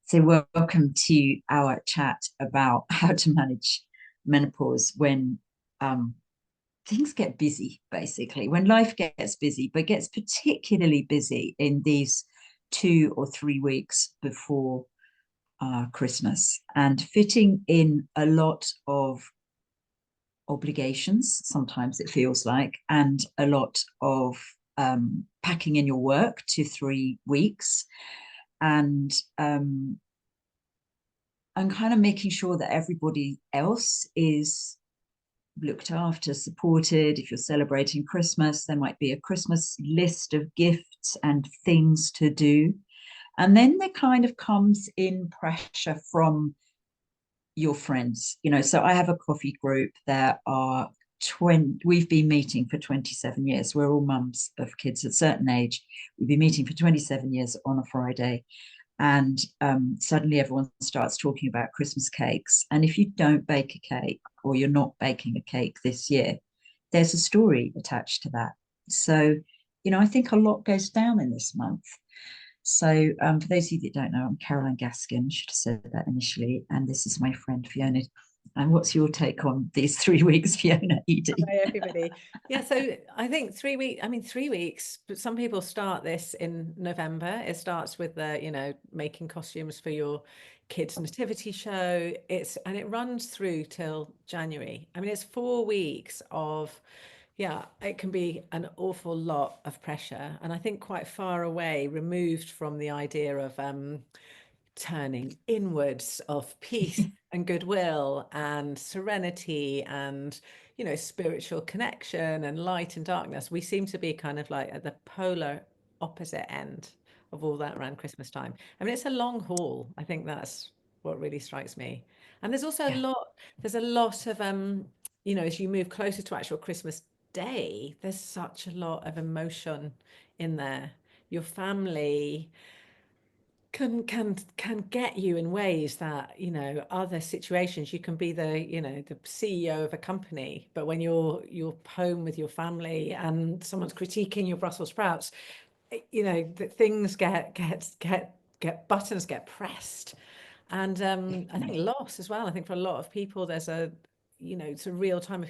So, welcome to our chat about how to manage menopause when um, things get busy, basically, when life gets busy, but gets particularly busy in these 2 or 3 weeks before Christmas, and fitting in a lot of obligations, sometimes it feels like, and a lot of packing in your work to 3 weeks, and kind of making sure that everybody else is looked after, supported. If you're celebrating Christmas, there might be a Christmas list of gifts and things to do. And then there kind of comes in pressure from your friends. So I have a coffee group. There are 20, we've been meeting for 27 years. We're all mums of kids at a certain age. We've been meeting for 27 years on a Friday. And suddenly everyone starts talking about Christmas cakes. And if you don't bake a cake, or you're not baking a cake this year, there's a story attached to that. So, I think a lot goes down in this month. So, for those of you that don't know, I'm Caroline Gaskin. I should have said that initially. And this is my friend Fiona. And what's your take on these 3 weeks, Fiona, Edie? Hi, everybody. Yeah, so I think 3 weeks, but some people start this in November. It starts with making costumes for your kids' nativity show. And it runs through till January. I mean, it's 4 weeks of, yeah, it can be an awful lot of pressure. And I think quite far away, removed from the idea of turning inwards of peace and goodwill and serenity and spiritual connection and light and darkness. We seem to be kind of like at the polar opposite end of all that around Christmas time. I mean, it's a long haul. I think that's what really strikes me. And there's also Yeah, there's a lot of as you move closer to actual Christmas Day, there's such a lot of emotion in there. Your family can get you in ways that other situations you can be the CEO of a company, but when you're home with your family and someone's critiquing your Brussels sprouts, that things get buttons get pressed. And I think loss as well. I think for a lot of people there's it's a real time of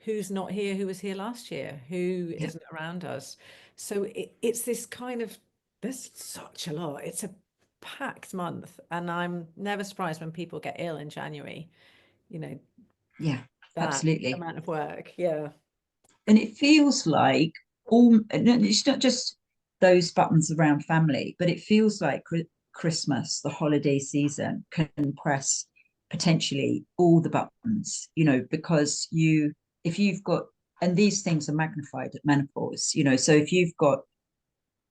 who's not here, who was here last year, who yeah, isn't around us. So it's this kind of, there's such a lot. It's a packed month, and I'm never surprised when people get ill in January. You know, yeah, that absolutely. amount of work. Yeah. And it feels like it's not just those buttons around family, but it feels like Christmas, the holiday season, can press potentially all the buttons, because if you've got, and these things are magnified at menopause, so if you've got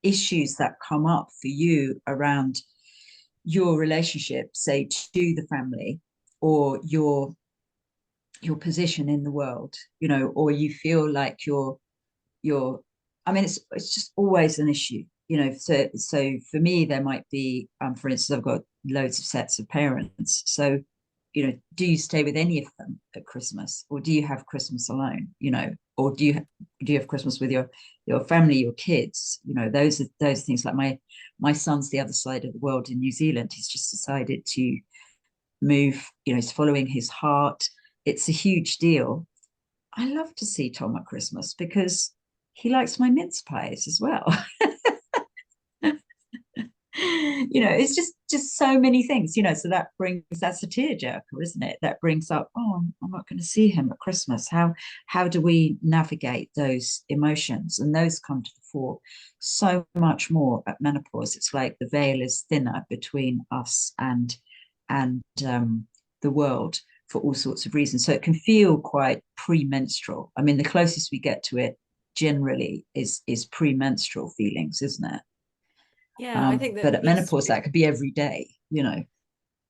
issues that come up for you around your relationship, say, to the family, or your position in the world, or you feel like you're I mean, it's just always an issue, so for me there might be, for instance, I've got loads of sets of parents. So, do you stay with any of them at Christmas, or do you have Christmas alone, or do you have Christmas with your family, your kids? Those things. Like my son's the other side of the world in New Zealand. He's just decided to move, he's following his heart. It's a huge deal. I love to see Tom at Christmas because he likes my mince pies as well. It's just so many things, so that's a tearjerker, isn't it? That brings up, oh, I'm not going to see him at Christmas. How do we navigate those emotions? And those come to the fore so much more at menopause. It's like the veil is thinner between us and the world, for all sorts of reasons. So it can feel quite premenstrual. I mean, the closest we get to it generally is premenstrual feelings, isn't it? Yeah, I think But that at menopause, that could be every day. yeah,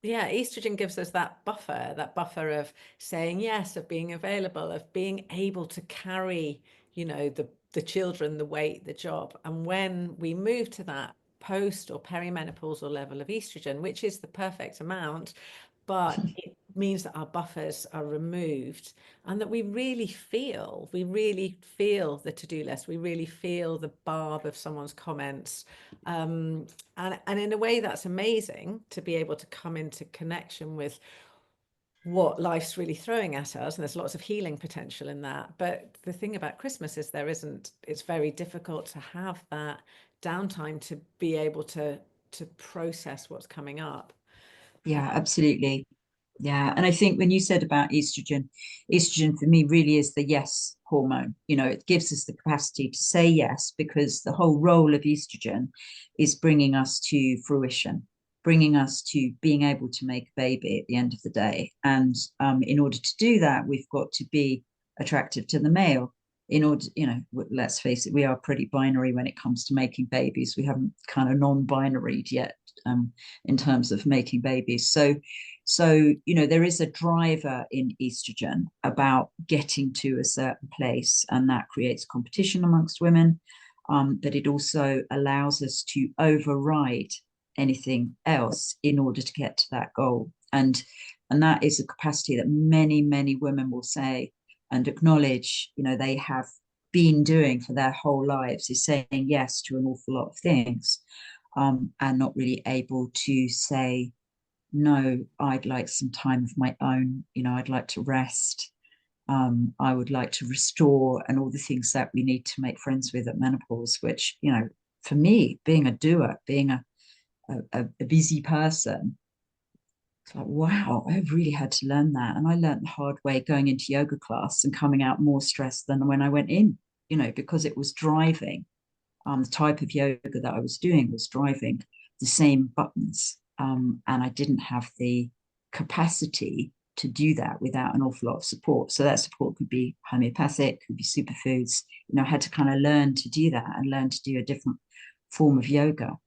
estrogen gives us that buffer of saying yes, of being available, of being able to carry, the children, the weight, the job. And when we move to that post or perimenopausal level of estrogen, which is the perfect amount, but means that our buffers are removed, and that we really feel the to-do list. We really feel the barb of someone's comments. And in a way, that's amazing to be able to come into connection with what life's really throwing at us, and there's lots of healing potential in that. But the thing about Christmas is it's very difficult to have that downtime to be able to process what's coming up. Yeah, absolutely. Yeah. And I think when you said about estrogen for me really is the yes hormone. It gives us the capacity to say yes, because the whole role of estrogen is bringing us to fruition, bringing us to being able to make a baby at the end of the day. And in order to do that, we've got to be attractive to the male. In order, let's face it, we are pretty binary when it comes to making babies. We haven't kind of non-binaried yet in terms of making babies. So there is a driver in estrogen about getting to a certain place, and that creates competition amongst women. But it also allows us to override anything else in order to get to that goal. And that is a capacity that many women will say and acknowledge, they have been doing for their whole lives, is saying yes to an awful lot of things, and not really able to say, no, I'd like some time of my own. I'd like to rest. I would like to restore, and all the things that we need to make friends with at menopause, which, for me, being a doer, being a busy person, it's like, wow, I really had to learn that. And I learned the hard way going into yoga class and coming out more stressed than when I went in, because it was driving. The type of yoga that I was doing was driving the same buttons. And I didn't have the capacity to do that without an awful lot of support. So that support could be homeopathic, could be superfoods. I had to kind of learn to do that and learn to do a different form of yoga.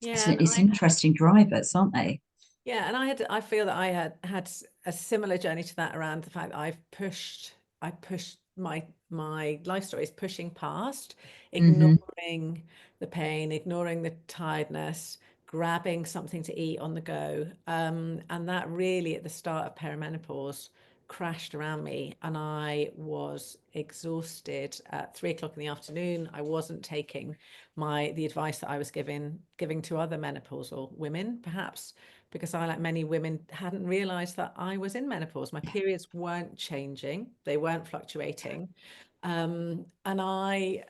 Yeah, So it's interesting drivers, aren't they? Yeah, and I feel that I had a similar journey to that, around the fact that I pushed my life stories, pushing past, ignoring the pain, ignoring the tiredness, grabbing something to eat on the go. And that really, at the start of perimenopause, crashed around me, and I was exhausted at 3 o'clock in the afternoon. I wasn't taking the advice that I was giving to other menopausal women, perhaps because I, like many women, hadn't realized that I was in menopause. My periods weren't changing, they weren't fluctuating. And I,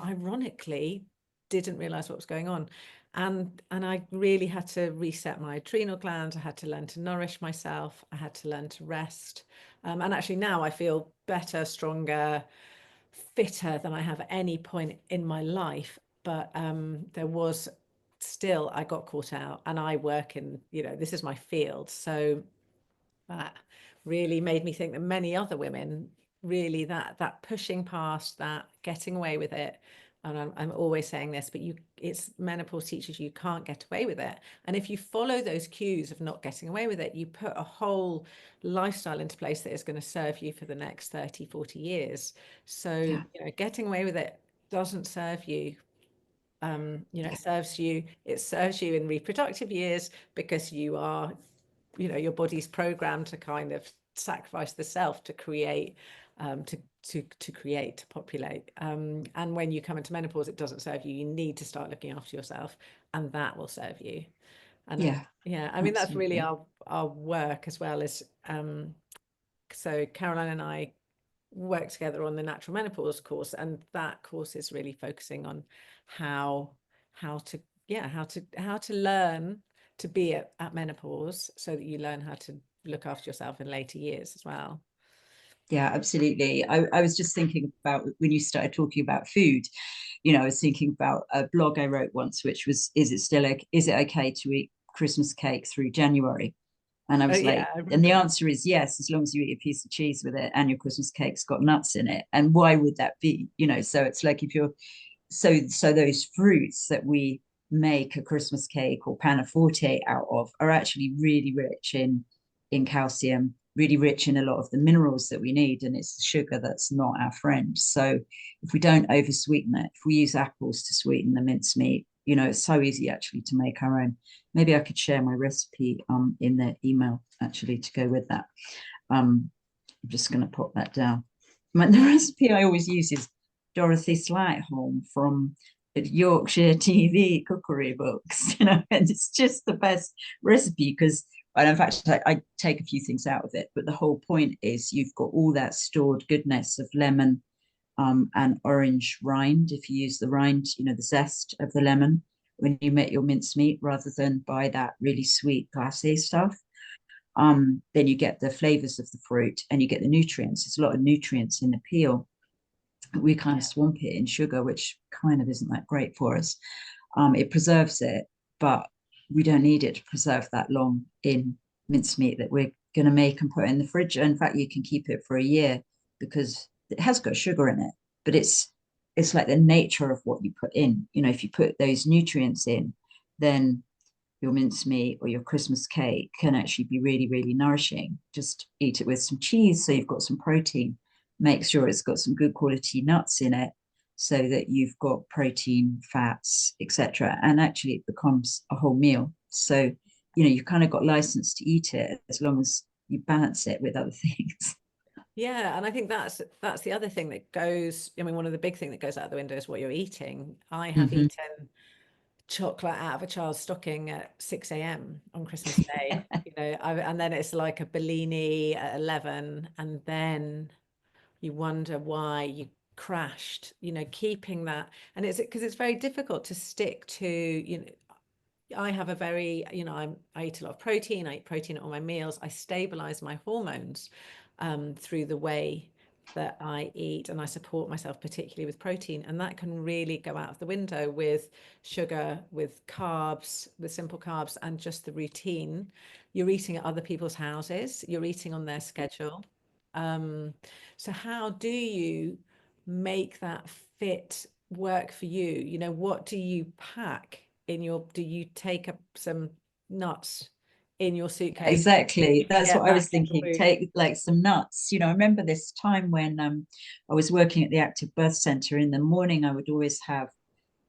ironically, didn't realize what was going on. And I really had to reset my adrenal glands. I had to learn to nourish myself. I had to learn to rest. And actually now I feel better, stronger, fitter than I have at any point in my life. But there was still, I got caught out, and I work in, this is my field. So that really made me think that many other women, really, that pushing past, that getting away with it. And I'm always saying this, but it's menopause teaches you can't get away with it. And if you follow those cues of not getting away with it, you put a whole lifestyle into place that is going to serve you for the next 30, 40 years. So, Yeah. getting away with it doesn't serve you. It serves you in reproductive years, because you are, your body's programmed to kind of sacrifice the self to create, to populate. And when you come into menopause, it doesn't serve you. You need to start looking after yourself, and that will serve you. And Yeah, I mean, that's really absolutely. our work as well. As so Caroline and I work together on the natural menopause course, and that course is really focusing on how to learn to be at menopause, so that you learn how to look after yourself in later years as well. Yeah, absolutely. I was just thinking about when you started talking about food, I was thinking about a blog I wrote once, which was, is it okay to eat Christmas cake through January? And I Oh was yeah, like, I and the remember that. answer is yes, as long as you eat a piece of cheese with it and your Christmas cake's got nuts in it. And why would that be? So it's like, if you're so those fruits that we make a Christmas cake or panaforte out of are actually really rich in calcium, really rich in a lot of the minerals that we need, and it's the sugar that's not our friend. So if we don't over sweeten it, if we use apples to sweeten the mincemeat, it's so easy actually to make our own. Maybe I could share my recipe in the email actually to go with that. I'm just going to put that down. The recipe I always use is Dorothy Slightholm from Yorkshire TV cookery books, and it's just the best recipe because, and in fact, I take a few things out of it, but the whole point is you've got all that stored goodness of lemon and orange rind. If you use the rind, the zest of the lemon when you make your mincemeat rather than buy that really sweet glacé stuff. Then you get the flavors of the fruit and you get the nutrients. There's a lot of nutrients in the peel. We kind of swamp it in sugar, which kind of isn't that great for us. It preserves it, but we don't need it to preserve that long in mincemeat that we're going to make and put in the fridge. In fact, you can keep it for a year because it has got sugar in it, but it's like the nature of what you put in. If you put those nutrients in, then your mincemeat or your Christmas cake can actually be really, really nourishing. Just eat it with some cheese so you've got some protein. Make sure it's got some good quality nuts in it so that you've got protein, fats, etc. And actually it becomes a whole meal. So, you've kind of got license to eat it as long as you balance it with other things. Yeah, and I think that's the other thing that goes. I mean, one of the big thing that goes out the window is what you're eating. I have Mm-hmm. eaten chocolate out of a child's stocking at 6 a.m. on Christmas Day, and then it's like a Bellini at 11, and then you wonder why you crashed, keeping that. And it's because it's very difficult to stick to, I have a very, I eat a lot of protein. I eat protein at all my meals. I stabilize my hormones through the way that I eat, and I support myself particularly with protein. And that can really go out of the window with sugar, with carbs, with simple carbs, and just the routine. You're eating at other people's houses. You're eating on their schedule. Um, so how do you make that fit work for you? What do you pack in do you take up some nuts in your suitcase Exactly. to That's get what I back was in the thinking. mood? Take like some nuts. I remember this time when I was working at the Active Birth Center. In the morning, I would always have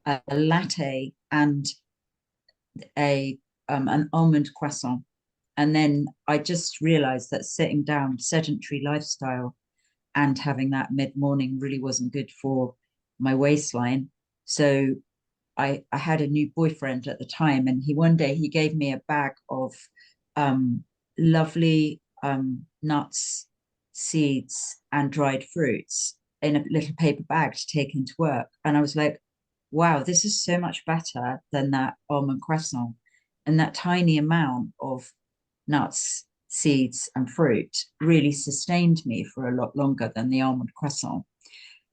a latte and a an almond croissant. And then I just realized that sitting down, sedentary lifestyle, and having that mid morning really wasn't good for my waistline. So I had a new boyfriend at the time, and one day he gave me a bag of um, lovely nuts, seeds, and dried fruits in a little paper bag to take into work. And I was like, wow, this is so much better than that almond croissant. And that tiny amount of nuts, seeds, and fruit really sustained me for a lot longer than the almond croissant.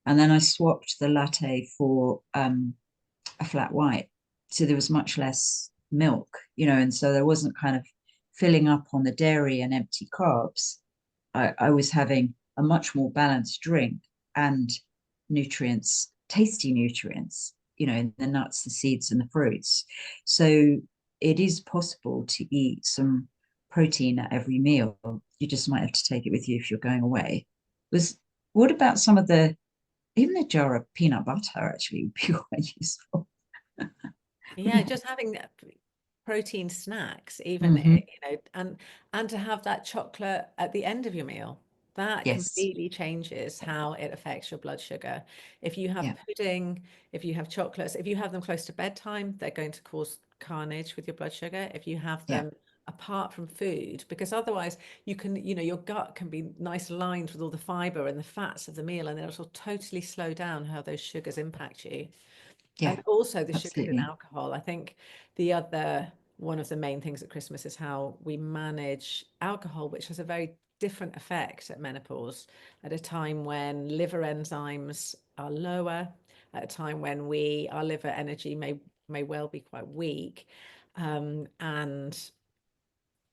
And then I swapped the latte for a flat white. So there was much less milk, and so there wasn't kind of filling up on the dairy and empty carbs. I was having a much more balanced drink and nutrients, tasty nutrients, in the nuts, the seeds, and the fruits. So it is possible to eat some protein at every meal. You just might have to take it with you if you're going away. Was what about some of the even a jar of peanut butter actually would be quite useful. Yeah, just having protein snacks, even Mm-hmm. and to have that chocolate at the end of your meal. That Yes. completely changes how it affects your blood sugar. If you have Yeah. pudding, if you have chocolates, if you have them close to bedtime, they're going to cause carnage with your blood sugar. If you have Yeah. them apart from food, because otherwise your gut can be nice lined with all the fiber and the fats of the meal, and it'll totally slow down how those sugars impact you. And Yeah. also the sugars in Absolutely. alcohol. I think the other one of the main things at Christmas is how we manage alcohol, which has a very different effect at menopause, at a time when liver enzymes are lower, at a time when our liver energy may well be quite weak. And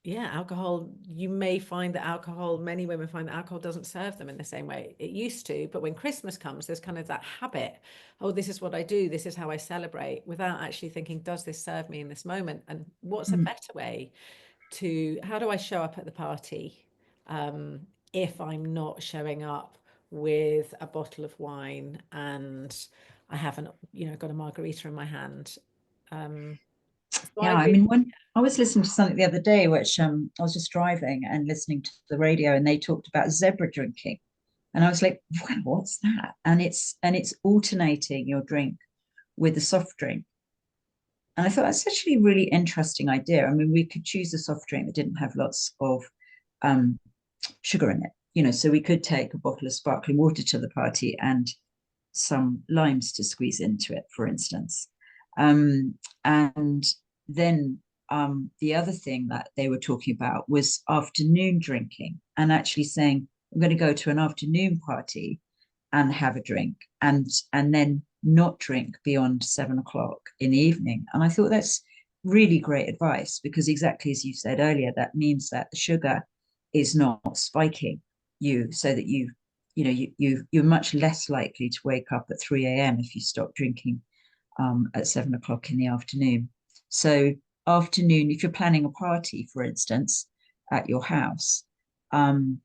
yeah, alcohol, you may find that many women find that alcohol doesn't serve them in the same way it used to. But when Christmas comes, there's kind of that habit. Oh, this is what I do. This is how I celebrate, without actually thinking, does this serve me in this moment? And what's a Mm. better way how do I show up at the party um, if I'm not showing up with a bottle of wine and I haven't, got a margarita in my hand? So I Yeah, I really, mean, when I was listening to something the other day, which I was just driving and listening to the radio, and they talked about zebra drinking, and I was like, wow, what's that? And it's alternating your drink with a soft drink. And I thought that's actually a really interesting idea. I mean, we could choose a soft drink that didn't have lots of um, sugar in it, so we could take a bottle of sparkling water to the party and some limes to squeeze into it, for instance. And then the other thing that they were talking about was afternoon drinking, and actually saying, I'm going to go to an afternoon party and have a drink, and then not drink beyond 7 o'clock in the evening. And I thought that's really great advice, because exactly as you said earlier, that means that the sugar is not spiking you, so that you're much less likely to wake up at 3 a.m. if you stop drinking at 7 o'clock in the afternoon. So afternoon, if you're planning a party, for instance, at your house, um,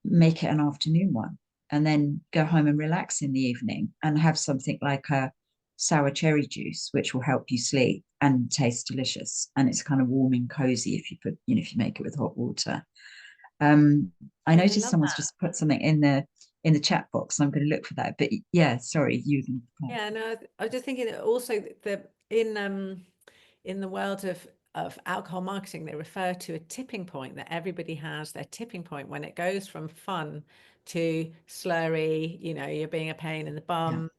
make it an afternoon one, and then go home and relax in the evening and have something like a sour cherry juice, which will help you sleep and taste delicious. And it's kind of warm and cozy if you make it with hot water. I yeah, I noticed love someone's that. just put something in the chat box. I'm going to look for that. But yeah, sorry, you can. Yeah, no, I was just thinking that also that in the world of alcohol marketing, they refer to a tipping point, that everybody has their tipping point when it goes from fun to slurry, you're being a pain in the Yeah, bum.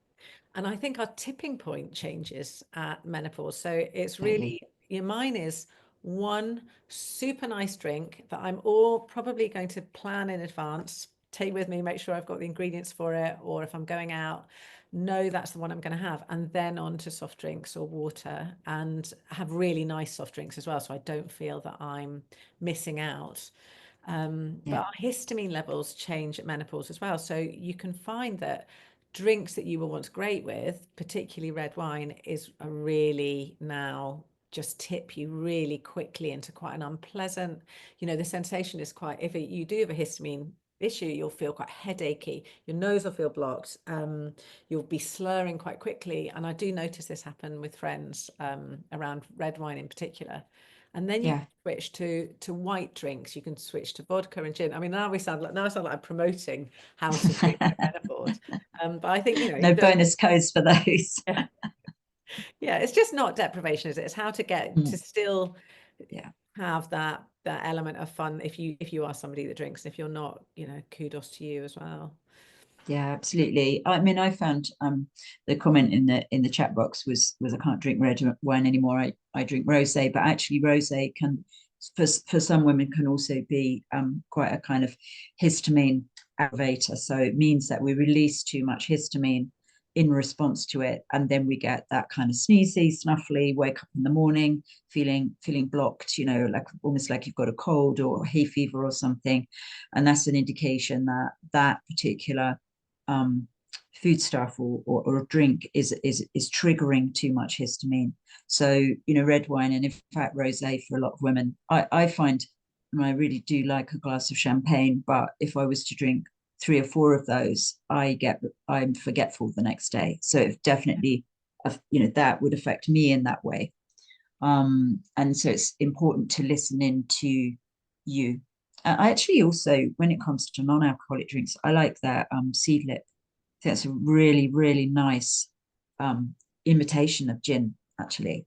And I think our tipping point changes at menopause. So it's totally. really, your mine is one super nice drink that I'm all probably going to plan in advance, take with me, make sure I've got the ingredients for it, or if I'm going out, know that's the one I'm going to have, and then on to soft drinks or water, and have really nice soft drinks as well, so I don't feel that I'm missing out. But Yeah, our histamine levels change at menopause as well. So you can find that drinks that you were once great with, particularly red wine, is a really now just tip you really quickly into quite an unpleasant, the sensation is quite, if you do have a histamine issue, you'll feel quite headachy, your nose will feel blocked, you'll be slurring quite quickly. And I do notice this happen with friends around red wine in particular. And then you can yeah. switch to white drinks. You can switch to vodka and gin. I mean, now I sound like I'm promoting how to drink at menopause. But I think No you don't. bonus codes for those. Yeah, yeah. It's just not deprivation, is it? It's how to get to still Yeah. have that element of fun if you are somebody that drinks. And if you're not, kudos to you as well. Yeah, absolutely. I mean, I found the comment in the chat box was I can't drink red wine anymore. I drink rosé, but actually rosé can for some women can also be quite a kind of histamine aggravator. So it means that we release too much histamine in response to it, and then we get that kind of sneezy, snuffly, wake up in the morning feeling blocked, like almost like you've got a cold or hay fever or something. And that's an indication that that particular um, foodstuff or drink is triggering too much histamine. So red wine, and in fact rosé for a lot of women. I find, and I really do like a glass of champagne, but if I was to drink 3 or 4 of those, I'm forgetful the next day. So it definitely, that would affect me in that way. And so it's important to listen in to you. I actually also, when it comes to non-alcoholic drinks, I like that seedlip. I think that's a really, really nice um, imitation of gin, actually.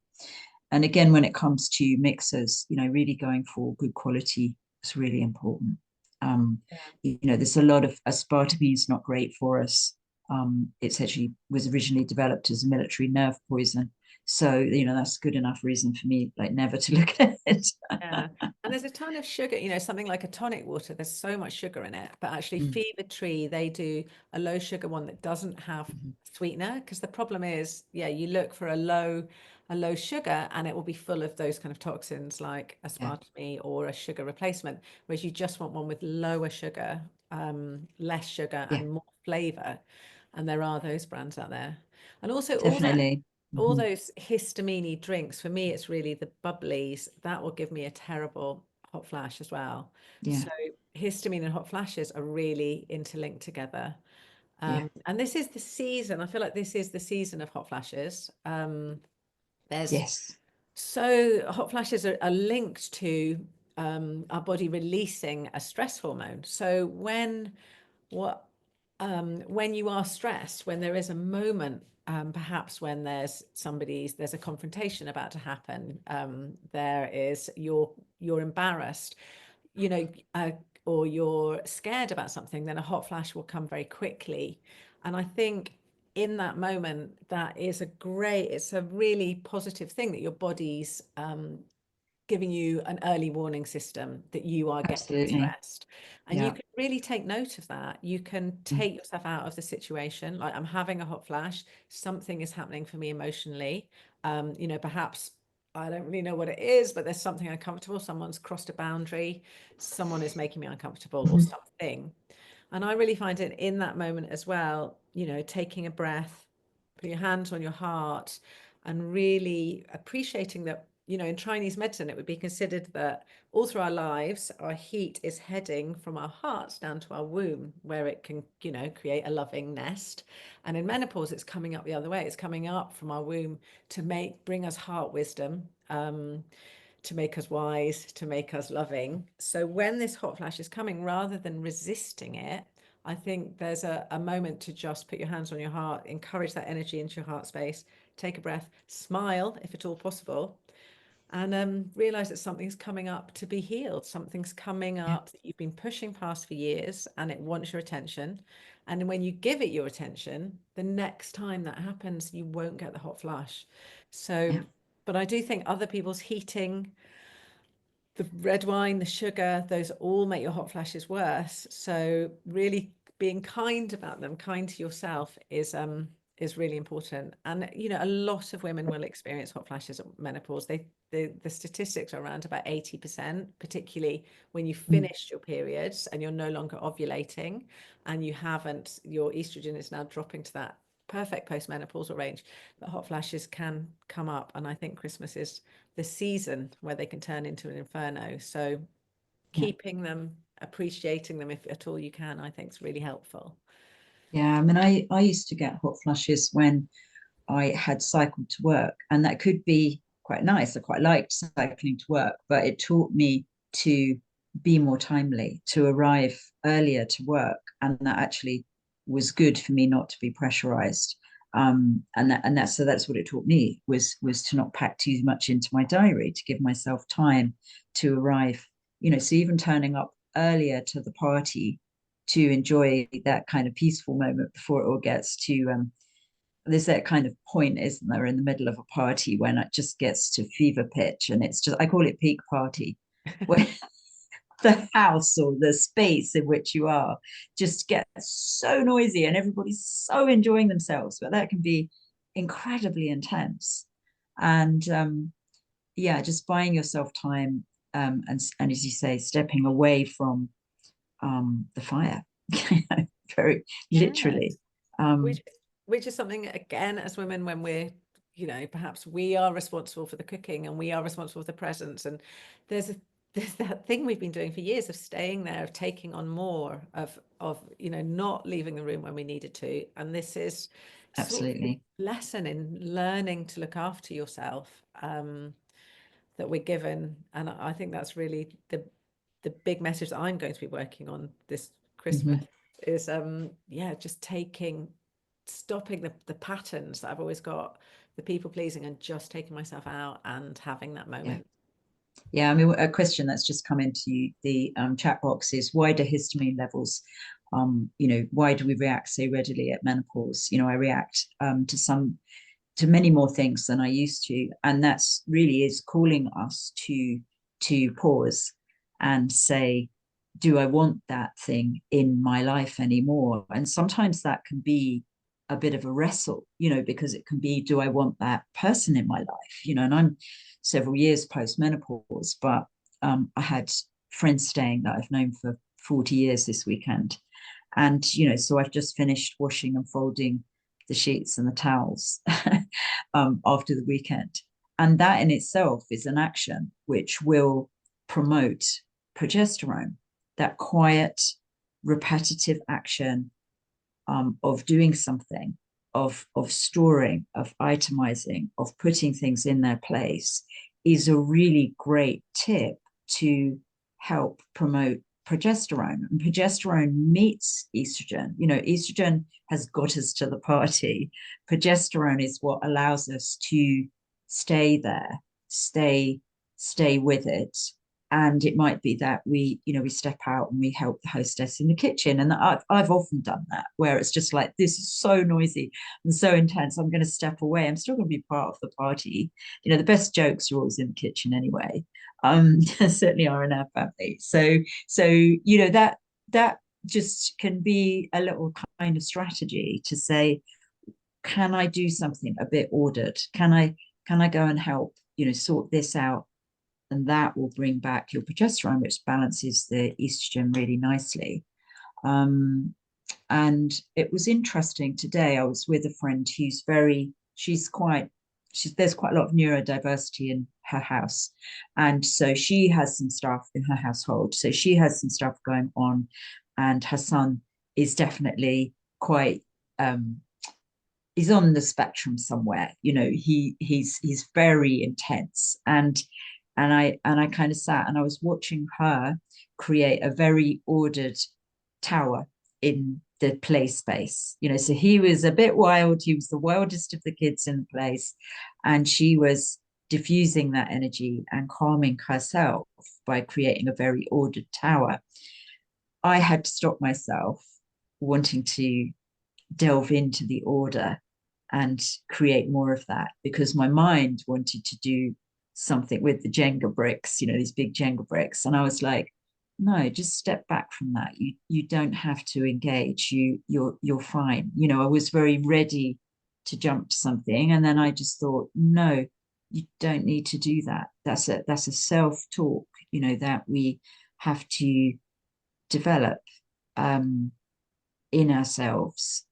And again, when it comes to mixers, really going for good quality is really important. There's a lot of aspartame is not great for us. It's actually was originally developed as a military nerve poison. So, that's good enough reason for me, like, never to look at it. Yeah. And there's a ton of sugar, something like a tonic water, there's so much sugar in it. But actually, Mm, Fever Tree, they do a low sugar one that doesn't have mhm. sweetener. Because the problem is, yeah, you look for a low sugar and it will be full of those kind of toxins like Yeah, aspartame or a sugar replacement. Whereas you just want one with lower sugar, less sugar yeah, and more flavor. And there are those brands out there. And also definitely. all Mhm. those histamine drinks, for me, it's really the bubblies that will give me a terrible hot flash as well. Yeah, So histamine and hot flashes are really interlinked together. yeah, And this is the season. I feel like this is the season of hot flashes. There's Yes. So hot flashes are linked to our body releasing a stress hormone. So what when you are stressed, when there is a moment, perhaps when there's a confrontation about to happen, there is you're embarrassed, you know, or you're scared about something, then a hot flash will come very quickly. And I think in that moment, it's a really positive thing that your body's giving you an early warning system that you are getting Absolutely. stressed. And you Yeah. can really take note of that. You can Mm. take yourself out of the situation. Like, I'm having a hot flash, something is happening for me emotionally. Perhaps I don't really know what it is, but there's something uncomfortable. Someone's crossed a boundary, someone is making me uncomfortable, or Mhm. something. And I really find it in that moment as well, taking a breath, put your hands on your heart, and really appreciating that, in Chinese medicine, it would be considered that all through our lives, our heat is heading from our hearts down to our womb, where it can, create a loving nest. And in menopause, it's coming up the other way. It's coming up from our womb to bring us heart wisdom. To make us wise, to make us loving. So when this hot flash is coming, rather than resisting it, I think there's a moment to just put your hands on your heart, encourage that energy into your heart space, take a breath, smile if at all possible, and realize that something's coming up to be healed. Something's coming Yeah. up that you've been pushing past for years, and it wants your attention. And when you give it your attention, the next time that happens, you won't get the hot flash. So, Yeah. but I do think other people's heating, the red wine, the sugar, those all make your hot flashes worse. So really being kind about them, kind to yourself is really important. And a lot of women will experience hot flashes at menopause. The statistics are around about 80%, particularly when you Mm. finished your periods and you're no longer ovulating, and your estrogen is now dropping to that perfect postmenopausal range. The hot flashes can come up, and I think Christmas is the season where they can turn into an inferno. So Yeah. keeping them, appreciating them if at all you can, I think is really helpful. Yeah. I mean, I used to get hot flushes when I had cycled to work, and that could be quite nice. I quite liked cycling to work, but it taught me to be more timely, to arrive earlier to work, and that actually was good for me not to be pressurized. That's what it taught me was to not pack too much into my diary, to give myself time to arrive. So even turning up earlier to the party to enjoy that kind of peaceful moment before it all gets to there's that kind of point, isn't there, in the middle of a party when it just gets to fever pitch, and it's just, I call it peak party, where the house or the space in which you are just gets so noisy and everybody's so enjoying themselves, but that can be incredibly intense. And yeah, just buying yourself time, and as you say, stepping away from the fire, very Yeah, literally. Um, which is something, again, as women, when we're, perhaps we are responsible for the cooking and we are responsible for the presents, and there's a there's that thing we've been doing for years of staying there, of taking on more, of not leaving the room when we needed to. And this is sort of a Absolutely. lesson in learning to look after yourself, that we're given. And I think that's really the big message that I'm going to be working on this Christmas, Mhm. is just stopping the patterns that I've always got, the people pleasing, and just taking myself out and having that Yeah. moment. Yeah. I mean, a question that's just come into the chat box is, why do histamine levels, why do we react so readily at menopause? I react to many more things than I used to. And that's really is calling us to pause and say, do I want that thing in my life anymore? And sometimes that can be a bit of a wrestle, because it can be, do I want that person in my life? And I'm several years post menopause, but I had friends staying that I've known for 40 years this weekend. And, so I've just finished washing and folding the sheets and the towels after the weekend. And that in itself is an action which will promote progesterone, that quiet, repetitive action of doing something of storing, of itemizing, of putting things in their place is a really great tip to help promote progesterone. And progesterone meets estrogen. You know, estrogen has got us to the party. Progesterone is what allows us to stay there, stay with it. And it might be that we step out and we help the hostess in the kitchen. And I've often done that, where it's just like, this is so noisy and so intense. I'm going to step away. I'm still going to be part of the party. You know, the best jokes are always in the kitchen anyway. Certainly are in our family. So that just can be a little kind of strategy to say, can I do something a bit ordered? Can I go and help, sort this out? And that will bring back your progesterone, which balances the estrogen really nicely. And it was interesting today. I was with a friend who's there's quite a lot of neurodiversity in her house. And so she has some stuff in her household. So she has some stuff going on, and her son is definitely quite, he's on the spectrum somewhere. He's very intense. And I kind of sat and I was watching her create a very ordered tower in the play space. So he was a bit wild. He was the wildest of the kids in the place. And she was diffusing that energy and calming herself by creating a very ordered tower. I had to stop myself wanting to delve into the order and create more of that, because my mind wanted to do something with the Jenga bricks, these big Jenga bricks. And I was like, no, just step back from that. You don't have to engage. You're fine. I was very ready to jump to something. And then I just thought, no, you don't need to do that. That's a self-talk, that we have to develop in ourselves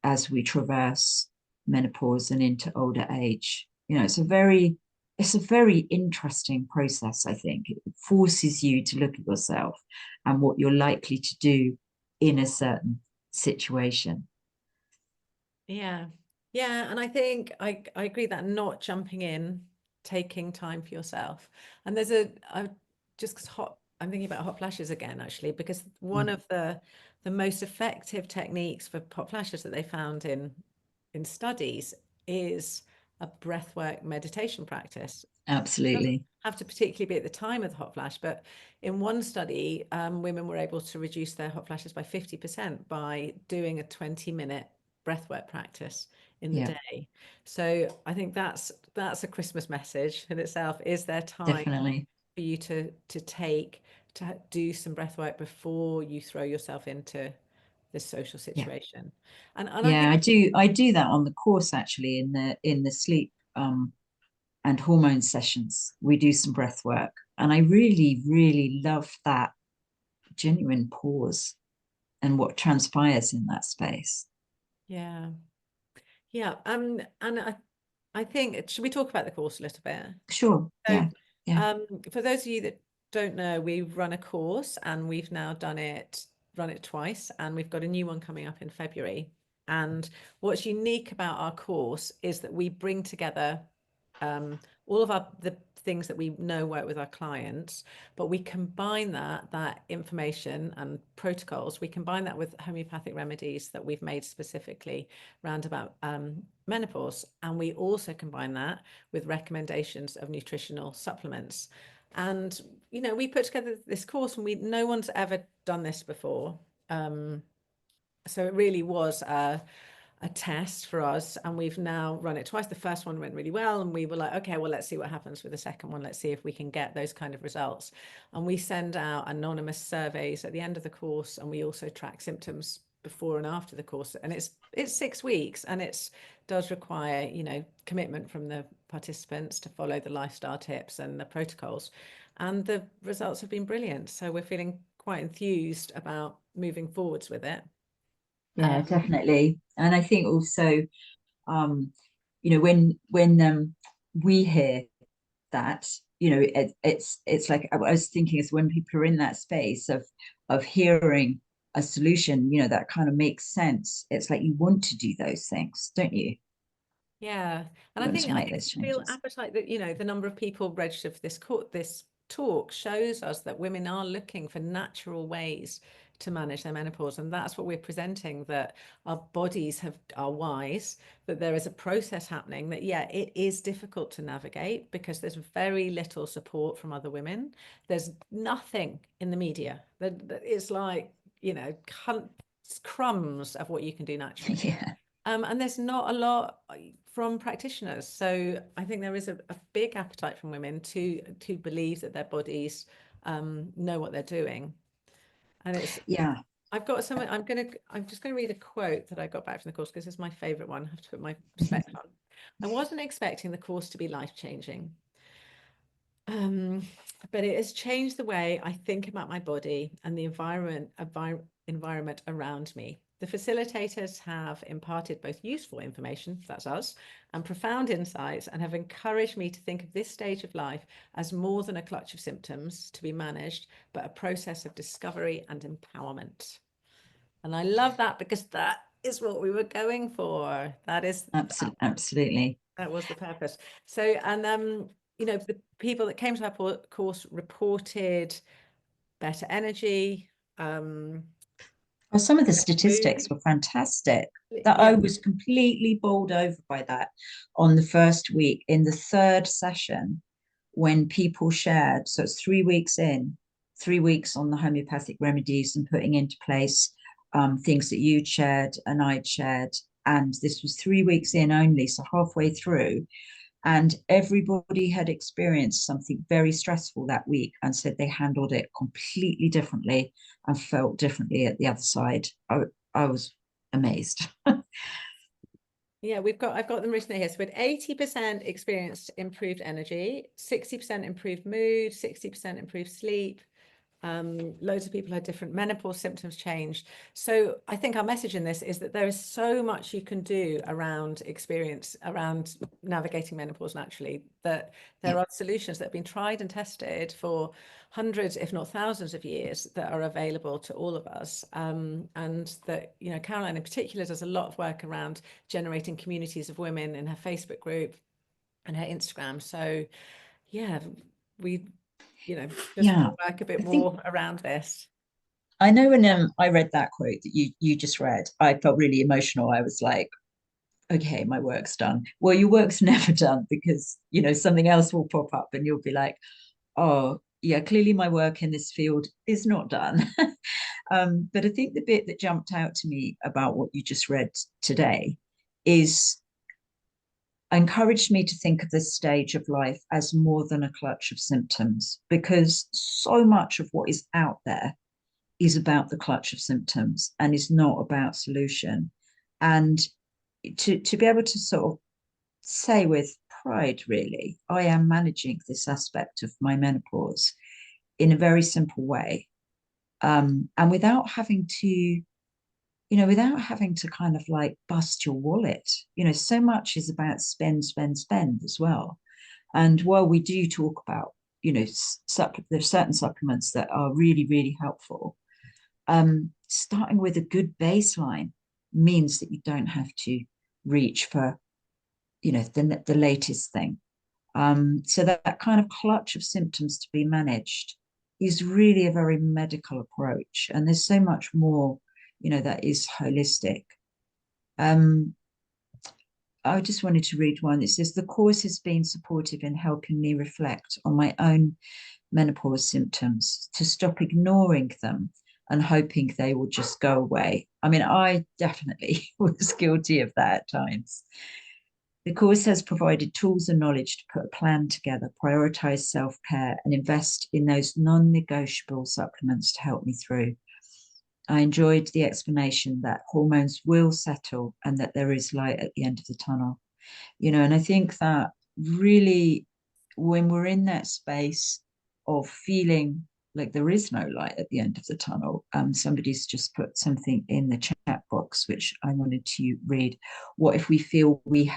as we traverse menopause and into older age. It's a very interesting process. I think it forces you to look at yourself and what you're likely to do in a certain situation. Yeah. And I think I agree that not jumping in, taking time for yourself. And I'm thinking about hot flashes again, actually, because one of the most effective techniques for hot flashes that they found in studies is a breathwork meditation practice. It doesn't Absolutely. have to particularly be at the time of the hot flash, but in one study, women were able to reduce their hot flashes by 50% by doing a 20-minute breathwork practice in the Yeah, day. So I think that's a Christmas message in itself. Is there time definitely. for you to do some breathwork before you throw yourself into this social Yeah. situation? And I Yeah, think, I do that on the course, actually, in the sleep and hormone sessions. We do some breath work. And I really, really love that genuine pause and what transpires in that space. yeah. Yeah. And I think, should we talk about the course a little bit? Sure. So, Yeah. Yeah. for those of you that don't know, we've run a course and we've now run it twice, and we've got a new one coming up in February. And what's unique about our course is that we bring together all of the things that we know work with our clients, but we combine that information and protocols. We combine that with homeopathic remedies that we've made specifically round about menopause, and we also combine that with recommendations of nutritional supplements. And we put together this course, and no one's ever done this before. So it really was a test for us, and we've now run it twice. The first one went really well, and we were like, okay, well, let's see what happens with the second one. Let's see if we can get those kind of results. And we send out anonymous surveys at the end of the course, and we also track symptoms before and after the course. And it's 6 weeks, and it does require commitment from the participants to follow the lifestyle tips and the protocols, and the results have been brilliant. So we're feeling quite enthused about moving forwards with it. Yeah, definitely. And I think also, when we hear that, it's like I was thinking, is when people are in that space of hearing a solution, you know, that kind of makes sense. It's like you want to do those things, don't you? Yeah, and You I want think to I make think those the real changes. appetite that, you know, the number of people registered for this talk shows us that women are looking for natural ways to manage their menopause, and that's what we're presenting, that our bodies are wise, that there is a process happening, that yeah, it is difficult to navigate because there's very little support from other women. There's nothing in the media that is like, you know, crumbs of what you can do naturally. Yeah. And there's not a lot from practitioners. So I think there is a big appetite from women to believe that their bodies know what they're doing. And it's, Yeah. I've got something, I'm just gonna read a quote that I got back from the course because it's my favorite one. I have to put my specs on. I wasn't expecting the course to be life-changing. Um, but it has changed the way I think about my body and the environment around me. The facilitators have imparted both useful information, that's us, and profound insights, and have encouraged me to think of this stage of life as more than a clutch of symptoms to be managed, but a process of discovery and empowerment. And I love that because that is what we were going for. Absolutely. That was the purpose. So, and you know, the people that came to our course reported better energy, Well, some of the better mood. statistics were fantastic. That I Yeah, was completely bowled over by that on the first week. In the third session, when people shared, so it's 3 weeks in, 3 weeks on the homeopathic remedies and putting into place things that you'd shared and I'd shared. And this was 3 weeks in only, so halfway through. And everybody had experienced something very stressful that week and said they handled it completely differently and felt differently at the other side. I was amazed. yeah, I've got them written here. So we had 80% experienced improved energy, 60% improved mood, 60% improved sleep. Loads of people had different menopause symptoms changed. So I think our message in this is that there is so much you can do around navigating menopause naturally, that there Yeah. are solutions that have been tried and tested for hundreds, if not thousands of years, that are available to all of us. And that, you know, Caroline in particular does a lot of work around generating communities of women in her Facebook group and her Instagram. So yeah, we, you know, just Yeah. want to work a bit I think more around this. I know when I read that quote that you just read, I felt really emotional. I was like, okay, my work's done. Well, your work's never done because, you know, something else will pop up and you'll be like, oh, yeah, clearly my work in this field is not done. But I think the bit that jumped out to me about what you just read today is encouraged me to think of this stage of life as more than a clutch of symptoms, because so much of what is out there is about the clutch of symptoms and is not about solution. And to be able to sort of say with pride, really, I am managing this aspect of my menopause in a very simple way. And without having to, without having to kind of like bust your wallet, so much is about spend, spend, spend as well. And while we do talk about, there's certain supplements that are really, really helpful, starting with a good baseline means that you don't have to reach for, the latest thing. So that kind of clutch of symptoms to be managed is really a very medical approach. And there's so much more, that is holistic. Um, I just wanted to read one. It says, the course has been supportive in helping me reflect on my own menopause symptoms, to stop ignoring them and hoping they will just go away. I mean, I definitely was guilty of that at times. The course has provided tools and knowledge to put a plan together, prioritize self care, and invest in those non negotiable supplements to help me through. I enjoyed the explanation that hormones will settle and that there is light at the end of the tunnel. And I think that really, when we're in that space of feeling like there is no light at the end of the tunnel, somebody's just put something in the chat box which I wanted to read. What if we feel we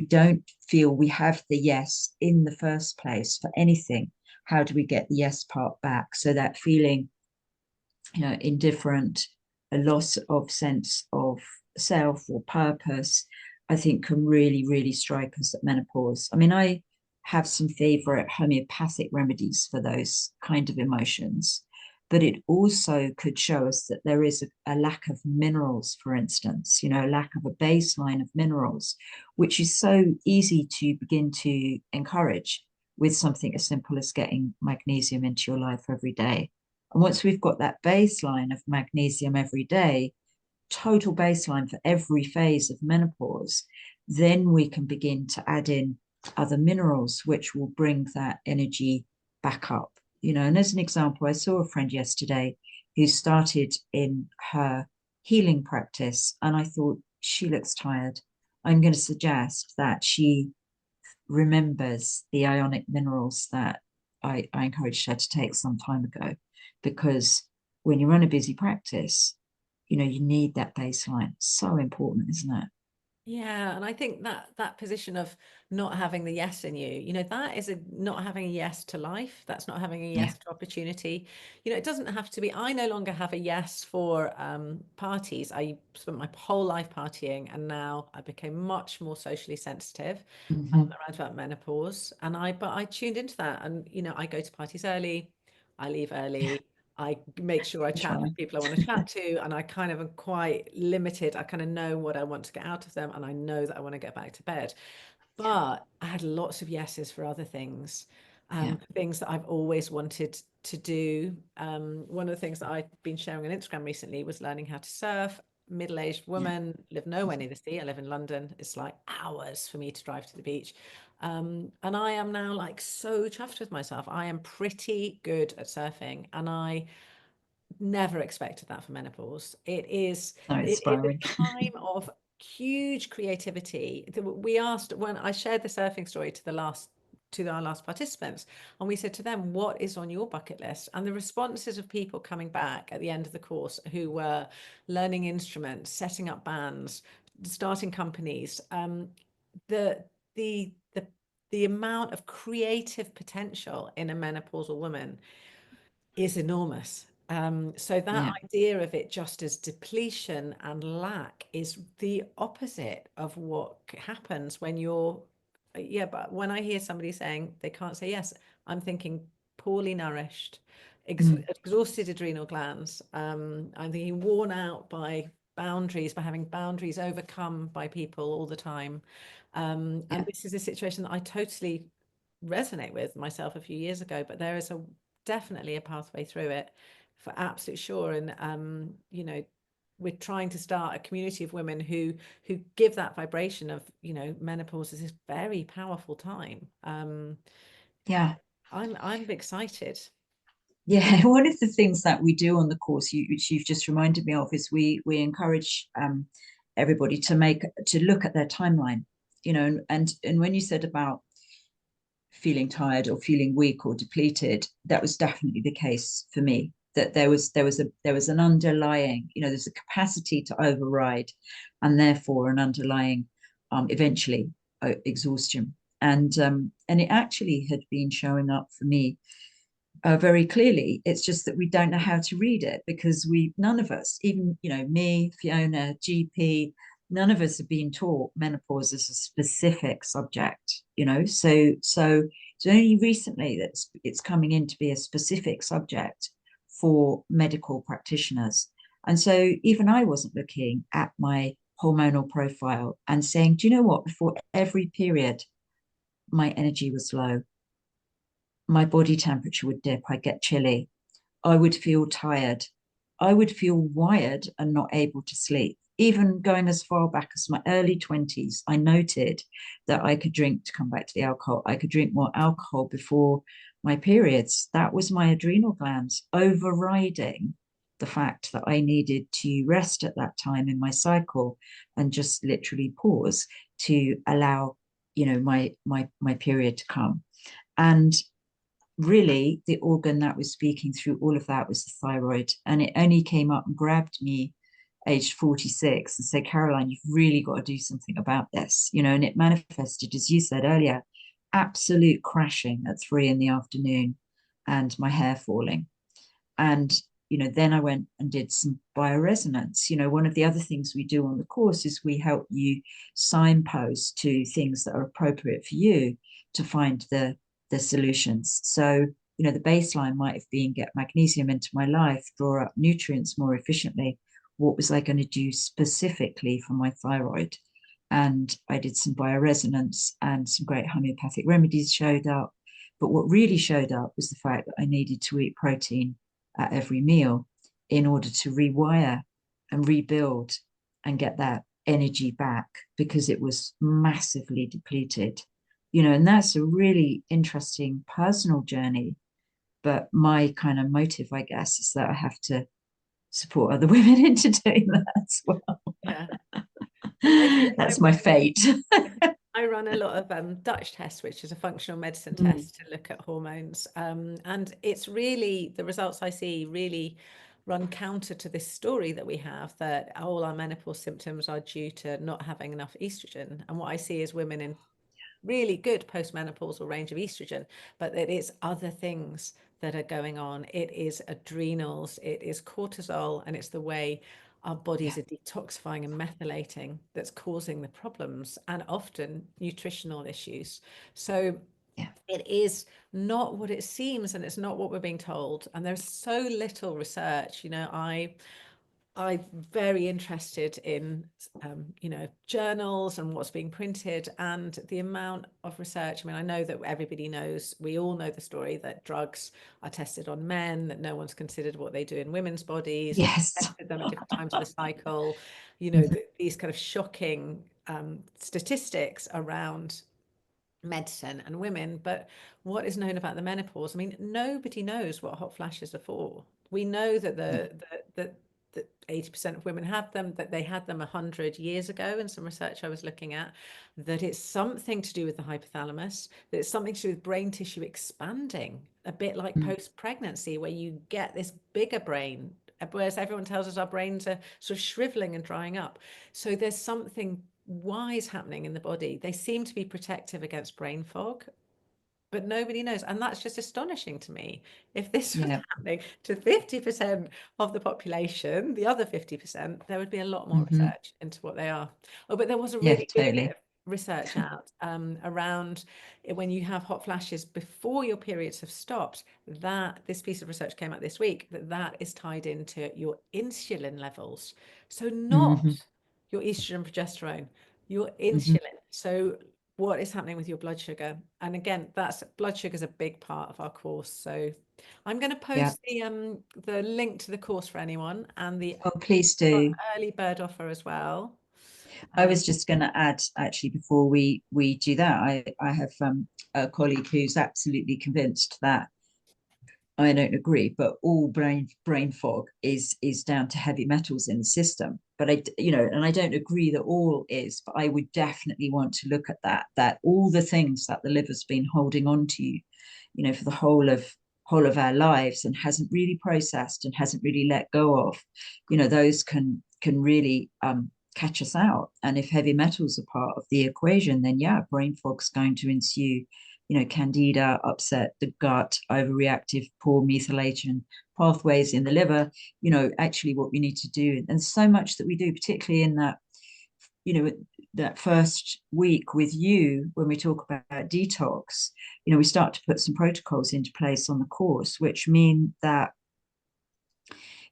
don't feel we have the yes in the first place for anything? How do we get the yes part back? So that feeling indifferent, a loss of sense of self or purpose, I think can really, really strike us at menopause. I mean, I have some favorite homeopathic remedies for those kind of emotions, but it also could show us that there is a lack of minerals, for instance, a lack of a baseline of minerals, which is so easy to begin to encourage with something as simple as getting magnesium into your life every day. And once we've got that baseline of magnesium every day, total baseline for every phase of menopause, then we can begin to add in other minerals, which will bring that energy back up. And as an example, I saw a friend yesterday who started in her healing practice, and I thought, she looks tired. I'm going to suggest that she remembers the ionic minerals that I encouraged her to take some time ago, because when you run a busy practice, you need that baseline. So important, isn't it? Yeah, and I think that that position of not having the yes in you, that is not having a yes to life. That's not having a Yeah. yes to opportunity. It doesn't have to be. I no longer have a yes for parties. I spent my whole life partying, and now I became much more socially sensitive Mm-hmm. around about menopause. But I tuned into that, and I go to parties early, I leave early. I make sure I chat to Try. people I want to chat to, and I kind of am quite limited. I kind of know what I want to get out of them, and I know that I want to get back to bed. But I had lots of yeses for other things, Yeah. things that I've always wanted to do. One of the things that I've been sharing on Instagram recently was learning how to surf. Middle-aged Yeah. woman, live nowhere near the sea. I live in London. It's like hours for me to drive to the beach. And I am now like so chuffed with myself. I am pretty good at surfing, and I never expected that for menopause. So it is inspiring. a time of huge creativity. We asked, when I shared the surfing story to our last participants, and we said to them, what is on your bucket list? And the responses of people coming back at the end of the course who were learning instruments, setting up bands, starting companies, the the the the amount of creative potential in a menopausal woman is enormous. So that Yeah. idea of it just as depletion and lack is the opposite of what happens when you're, yeah, but when I hear somebody saying they can't say yes, I'm thinking poorly nourished, Mm. exhausted adrenal glands. I'm thinking worn out by boundaries, by having boundaries overcome by people all the time. And Yeah. this is a situation that I totally resonate with myself a few years ago, but there is definitely a pathway through it for absolute sure. And we're trying to start a community of women who give that vibration of, menopause is this very powerful time. Yeah. I'm excited. Yeah. One of the things that we do on the course, which you've just reminded me of, is we encourage everybody to look at their timeline. And when you said about feeling tired or feeling weak or depleted, that was definitely the case for me. That there was an underlying, there's a capacity to override, and therefore an underlying, eventually, exhaustion. And it actually had been showing up for me very clearly. It's just that we don't know how to read it, because none of us, even me, Fiona, GP, none of us have been taught menopause as a specific subject. So it's only recently that it's coming in to be a specific subject for medical practitioners. And so even I wasn't looking at my hormonal profile and saying, do you know what? Before every period, my energy was low, my body temperature would dip, I'd get chilly, I would feel tired. I would feel wired and not able to sleep. Even going as far back as my early 20s, I noted that I could drink, to come back to the alcohol, I could drink more alcohol before my periods. That was my adrenal glands overriding the fact that I needed to rest at that time in my cycle and just literally pause to allow, my period to come. And really, the organ that was speaking through all of that was the thyroid. And it only came up and grabbed me aged 46 and said, Caroline, you've really got to do something about this. And it manifested, as you said earlier, absolute crashing at 3 in the afternoon and my hair falling. And then I went and did some bioresonance. One of the other things we do on the course is we help you signpost to things that are appropriate for you to find the solutions. So, the baseline might have been get magnesium into my life, draw up nutrients more efficiently. What was I going to do specifically for my thyroid? And I did some bioresonance, and some great homeopathic remedies showed up. But what really showed up was the fact that I needed to eat protein at every meal in order to rewire and rebuild and get that energy back, because it was massively depleted. And that's a really interesting personal journey. But my kind of motive, I guess, is that I have to support other women into doing that as well. Yeah. And I do. That's my fate. I run a lot of Dutch tests, which is a functional medicine Mm. test to look at hormones. And it's really, the results I see really run counter to this story that we have, that all our menopause symptoms are due to not having enough estrogen. And what I see is women in really good postmenopausal range of estrogen, but it is other things that are going on. It is adrenals, it is cortisol, and it's the way our bodies Yeah. are detoxifying and methylating that's causing the problems, and often nutritional issues. So Yeah. it is not what it seems, and it's not what we're being told. And there's so little research. I'm very interested in, journals and what's being printed, and the amount of research. I mean, I know that everybody knows, we all know the story that drugs are tested on men, that no one's considered what they do in women's bodies, that Yes. tested them at different times of the cycle. Mm-hmm. These kind of shocking statistics around medicine and women. But what is known about the menopause? I mean, nobody knows what hot flashes are for. We know that that 80% of women have them, that they had them 100 years ago in some research I was looking at, that it's something to do with the hypothalamus, that it's something to do with brain tissue expanding, a bit like Mm. post-pregnancy, where you get this bigger brain, whereas everyone tells us our brains are sort of shriveling and drying up. So there's something wise happening in the body. They seem to be protective against brain fog, but nobody knows. And that's just astonishing to me. If this was Yeah. happening to 50% of the population, the other 50%, there would be a lot more Mm-hmm. research into what they are. Oh, but there was a Yeah, really good bit totally. of research out around when you have hot flashes before your periods have stopped, that this piece of research came out this week, that is tied into your insulin levels. So Mm-hmm. not your estrogen, progesterone, your Mm-hmm. insulin. So what is happening with your blood sugar? And again, that's blood sugar is a big part of our course. So I'm going to Yeah. post the link to the course for anyone, and the Oh, please do. early bird offer as well. I Um, was just going to add, actually, before we do that, I have a colleague who's absolutely convinced that I don't agree, but all brain fog is down to heavy metals in the system. But and I don't agree that all is, but I would definitely want to look at that all the things that the liver's been holding on to, for the whole of our lives, and hasn't really processed and hasn't really let go of, those can really catch us out. And if heavy metals are part of the equation, then yeah, brain fog's going to ensue. Candida, upset the gut, overreactive, poor methylation pathways in the liver. Actually what we need to do, and so much that we do, particularly in that, that first week with you, when we talk about detox, we start to put some protocols into place on the course, which mean that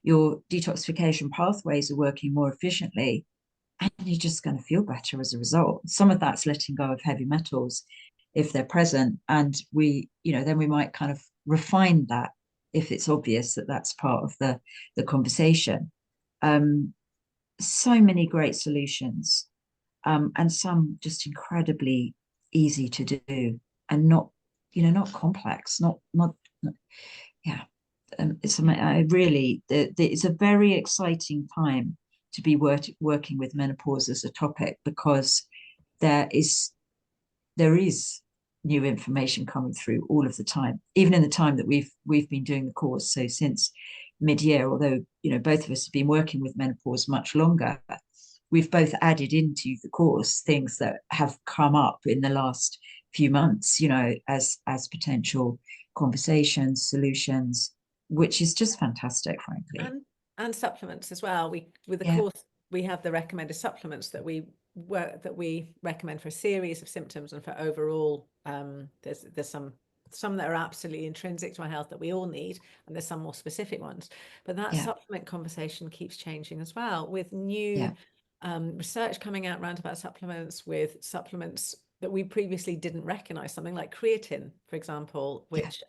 your detoxification pathways are working more efficiently, and you're just going to feel better as a result. Some of that's letting go of heavy metals if they're present, and then we might kind of refine that if it's obvious that that's part of the conversation. So many great solutions, and some just incredibly easy to do, and not complex, not yeah. I really, it's a very exciting time to be working with menopause as a topic, because there is there is new information coming through all of the time, even in the time that we've been doing the course. So since mid-year, although both of us have been working with menopause much longer, we've both added into the course things that have come up in the last few months, as potential conversations, solutions. which is just fantastic, frankly. And supplements as well. We with the Yeah, course we have the recommended supplements that we recommend for a series of symptoms and for overall. There's some that are absolutely intrinsic to our health that we all need, and there's some more specific ones. But that yeah, supplement conversation keeps changing as well, with new yeah, research coming out around about supplements, with supplements that we previously didn't recognize, something like creatine, for example, yeah. which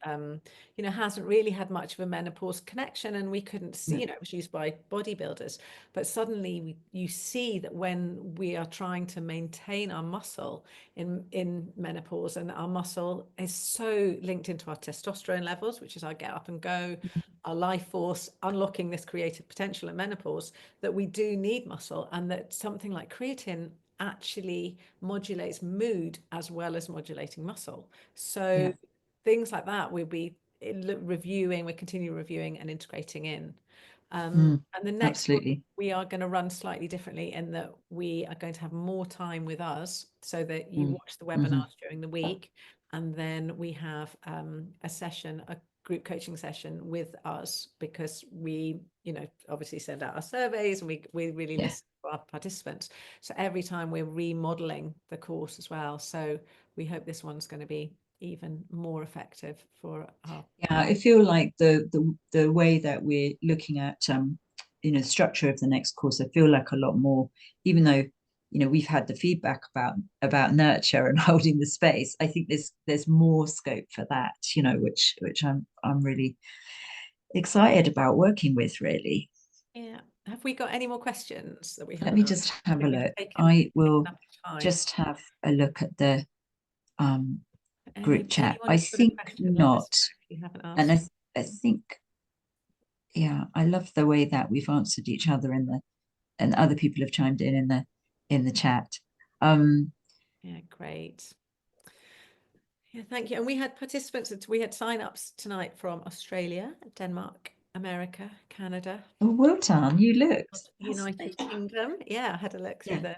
hasn't really had much of a menopause connection, and we couldn't see, No, it was used by bodybuilders. But suddenly you see that when we are trying to maintain our muscle in menopause, and our muscle is so linked into our testosterone levels, which is our get up and go, our life force, unlocking this creative potential in menopause, that we do need muscle, and that something like creatine actually modulates mood as well as modulating muscle. yeah, So things like that we'll be reviewing, we continue reviewing and integrating in. And the next one, absolutely. we are going to run slightly differently, in that we are going to have more time with us, so that you watch the Mm-hmm. webinars during the week, and then we have a group coaching session with us, because we, obviously send out our surveys, and we really Yeah. listen to our participants. So every time we're remodeling the course as well. So we hope this one's going to be even more effective for our. Yeah, I feel like the way that we're looking at structure of the next course, I feel like a lot more, even though we've had the feedback about nurture and holding the space. I think there's more scope for that, which I'm really excited about working with, really. Yeah. Have we got any more questions that we Let haven't me answered? just I have a think we've look. taken I will enough time. just have a look at the um, group chat. Anyone I who's got a think question, let us not. know if you haven't And asked. I think, yeah, I love the way that we've answered each other and other people have chimed in the chat. Yeah, great. Yeah, thank you. And we had participants, we had sign-ups tonight from Australia, Denmark, America, Canada, Oh, well done. You looked. That's United amazing. Kingdom. Yeah, I had a look through Yeah,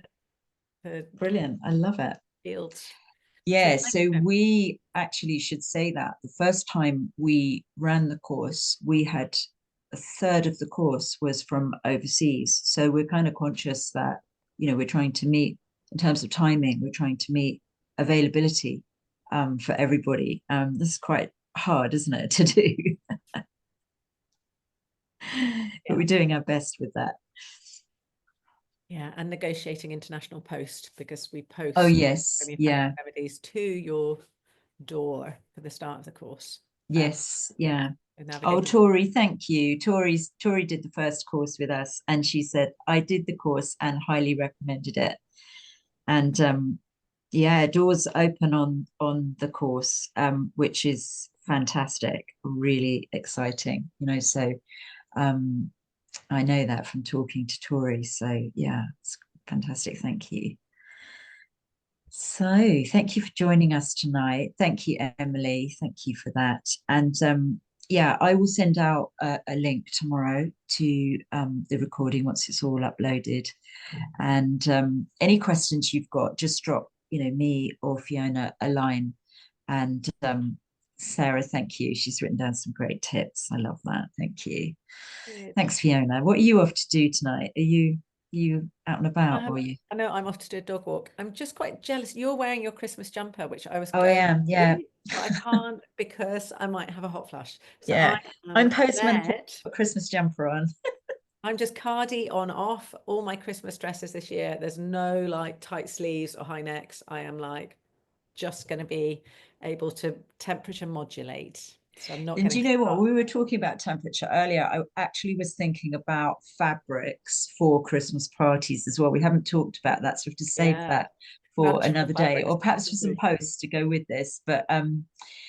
the brilliant. I love it. fields. So Yeah, thank so you. we actually should say that the first time we ran the course, we had a third of the course was from overseas. So we're kind of conscious that, we're trying to meet, in terms of timing, we're trying to meet availability for everybody. This is quite hard, isn't it, to do? But Yeah. we're doing our best with that. Yeah, and negotiating international post, because we Oh, post yes. homeopathic Yeah. remedies to your door for the start of the course. Yes. Yeah. Oh, Navigating. Tori, thank you. Tori did the first course with us, and she said, I did the course and highly recommended it. And yeah, doors open on the course, which is fantastic, really exciting. So I know that from talking to Tori. So yeah, it's fantastic. Thank you. So thank you for joining us tonight. Thank you, Emily. Thank you for that. And yeah, I will send out a link tomorrow to the recording once it's all uploaded. And any questions you've got, just drop, me or Fiona a line. And Sarah, thank you. She's written down some great tips. I love that. Thank you. Thanks, Fiona. What are you off to do tonight? Are you out and about, or are you? I know I'm off to do a dog walk. I'm just quite jealous. You're wearing your Christmas jumper, which I was Oh, I going am. Yeah, to, but I can't, because I might have a hot flash. So yeah. I I'm am postmenopause. red. Christmas jumper on. I'm just cardi on off. All my Christmas dresses this year, there's no like tight sleeves or high necks. I am like just going to be able to temperature modulate. So I'm not And do getting you know what? stuck. We were talking about temperature earlier. I actually was thinking about fabrics for Christmas parties as well. We haven't talked about that, so we have to save Yeah. that for Natural another day, fabrics. or perhaps for some posts to go with this. But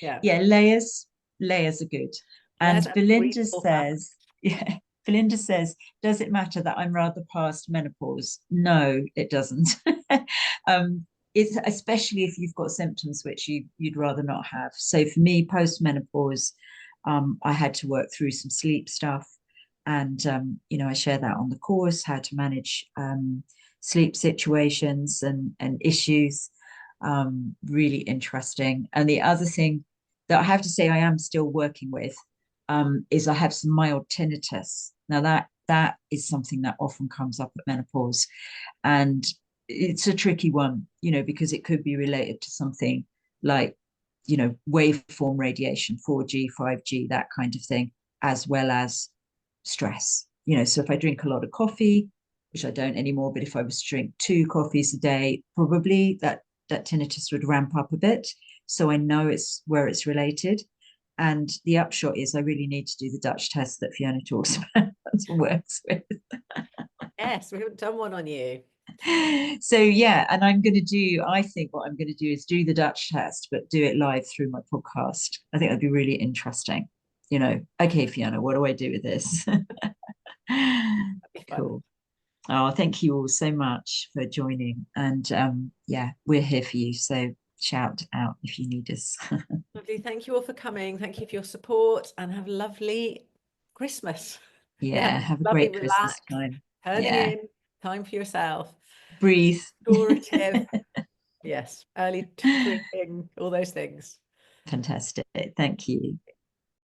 Yeah. yeah, layers are good. Let's And add Belinda breathable fabric. says, yeah, Belinda says, does it matter that I'm rather past menopause? No, it doesn't. um, it's especially if you've got symptoms which you'd rather not have. So for me, post menopause, I had to work through some sleep stuff, and I share that on the course, how to manage sleep situations and issues. Really interesting. And the other thing that I have to say I am still working with is I have some mild tinnitus. Now that is something that often comes up at menopause, and it's a tricky one, because it could be related to something like, waveform radiation, 4G, 5G, that kind of thing, as well as stress. So if I drink a lot of coffee, which I don't anymore, but if I was to drink 2 coffees a day, probably that tinnitus would ramp up a bit. So I know it's where it's related. And the upshot is I really need to do the Dutch test that Fiona talks about and works with. Yes, we haven't done one on you. So yeah, and I think what I'm going to do is do the Dutch test, but do it live through my podcast. I think that'd be really interesting. Okay, Fiona, what do I do with this? Cool. Oh, thank you all so much for joining. And yeah, we're here for you. So shout out if you need us. Lovely. Thank you all for coming. Thank you for your support, and have a lovely Christmas. Yeah, have a Lovely, great Christmas relax, time. turning Yeah, in, time for yourself, breathe. restorative. Yes, early drinking, all those things. Fantastic. Thank you.